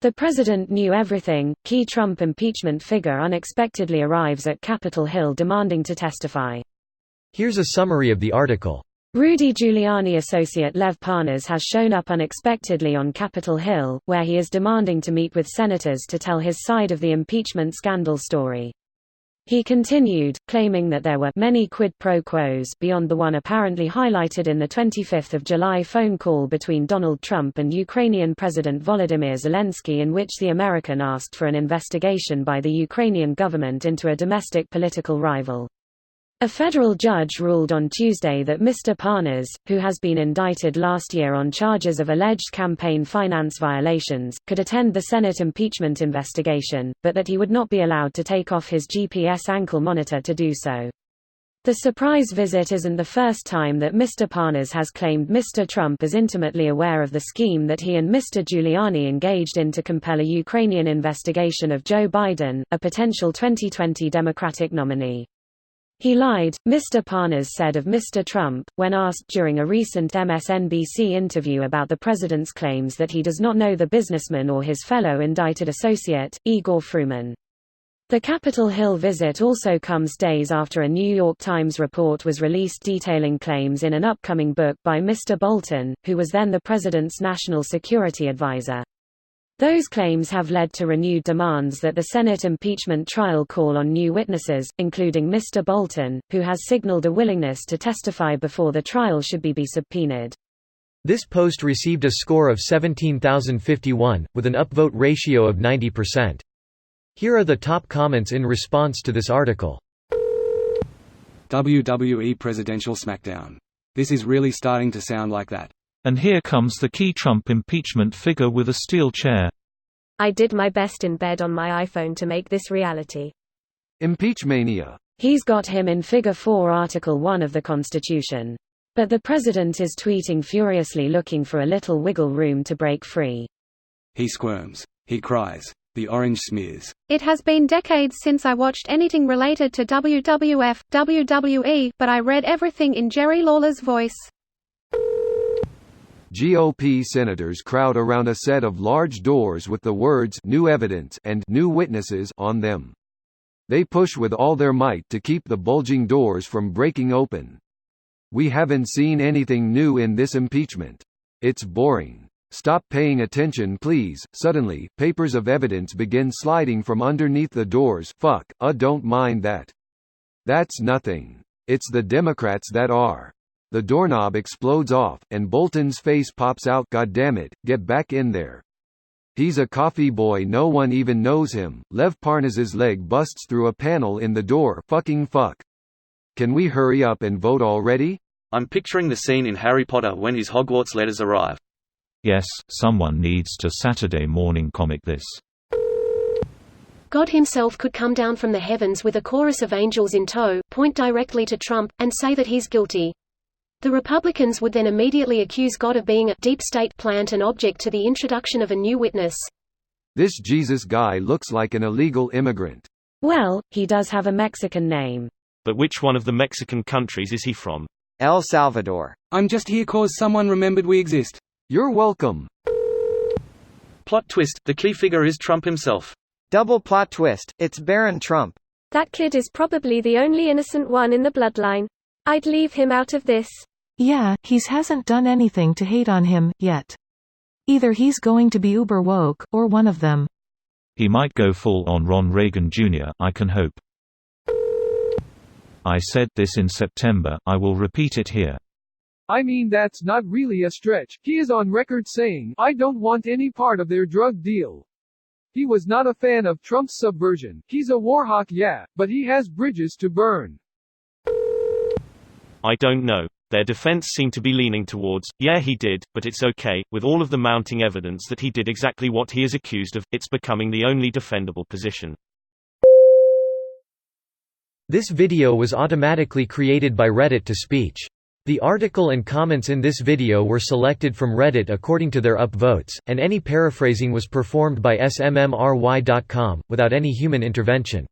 The president knew everything. Key Trump impeachment figure unexpectedly arrives at Capitol Hill demanding to testify. Here's a summary of the article. Rudy Giuliani associate Lev Parnas has shown up unexpectedly on Capitol Hill, where he is demanding to meet with senators to tell his side of the impeachment scandal story. He continued, claiming that there were many quid pro quos beyond the one apparently highlighted in the 25th of July phone call between Donald Trump and Ukrainian President Volodymyr Zelensky, in which the American asked for an investigation by the Ukrainian government into a domestic political rival. A federal judge ruled on Tuesday that Mr. Parnas, who has been indicted last year on charges of alleged campaign finance violations, could attend the Senate impeachment investigation, but that he would not be allowed to take off his GPS ankle monitor to do so. The surprise visit isn't the first time that Mr. Parnas has claimed Mr. Trump is intimately aware of the scheme that he and Mr. Giuliani engaged in to compel a Ukrainian investigation of Joe Biden, a potential 2020 Democratic nominee. He lied, Mr. Parnas said of Mr. Trump, when asked during a recent MSNBC interview about the president's claims that he does not know the businessman or his fellow indicted associate, Igor Fruman. The Capitol Hill visit also comes days after a New York Times report was released detailing claims in an upcoming book by Mr. Bolton, who was then the president's national security advisor. Those claims have led to renewed demands that the Senate impeachment trial call on new witnesses, including Mr. Bolton, who has signaled a willingness to testify before the trial should be subpoenaed. This post received a score of 17,051, with an upvote ratio of 90%. Here are the top comments in response to this article. WWE Presidential Smackdown. This is really starting to sound like that. And here comes the key Trump impeachment figure with a steel chair. I did my best in bed on my iPhone to make this reality. Impeachmania. He's got him in Figure 4 Article 1 of the Constitution. But the president is tweeting furiously looking for a little wiggle room to break free. He squirms. He cries. The orange smears. It has been decades since I watched anything related to WWF, WWE, but I read everything in Jerry Lawler's voice. GOP senators crowd around a set of large doors with the words "new evidence" and "new witnesses" on them. They push with all their might to keep the bulging doors from breaking open. We haven't seen anything new in this impeachment. It's boring. Stop paying attention, please. Suddenly, papers of evidence begin sliding from underneath the doors. Fuck, don't mind that. That's nothing. It's the Democrats that are. The doorknob explodes off, and Bolton's face pops out. Goddammit, get back in there. He's a coffee boy, no one even knows him. Lev Parnas's leg busts through a panel in the door. Fucking fuck. Can we hurry up and vote already? I'm picturing the scene in Harry Potter when his Hogwarts letters arrive. Yes, someone needs to Saturday morning comic this. God himself could come down from the heavens with a chorus of angels in tow, point directly to Trump, and say that he's guilty. The Republicans would then immediately accuse God of being a deep state plant and object to the introduction of a new witness. This Jesus guy looks like an illegal immigrant. Well, he does have a Mexican name. But which one of the Mexican countries is he from? El Salvador. I'm just here cause someone remembered we exist. You're welcome. Plot twist, the key figure is Trump himself. Double plot twist, it's Baron Trump. That kid is probably the only innocent one in the bloodline. I'd leave him out of this. Yeah, he hasn't done anything to hate on him, yet. Either he's going to be uber woke, or one of them. He might go full on Ron Reagan Jr., I can hope. I said this in September, I will repeat it here. I mean, that's not really a stretch. He is on record saying, I don't want any part of their drug deal. He was not a fan of Trump's subversion. He's a war hawk, yeah, but he has bridges to burn. I don't know. Their defense seemed to be leaning towards, yeah he did, but it's okay, with all of the mounting evidence that he did exactly what he is accused of, it's becoming the only defendable position. This video was automatically created by Reddit to speech. The article and comments in this video were selected from Reddit according to their upvotes, and any paraphrasing was performed by smmry.com, without any human intervention.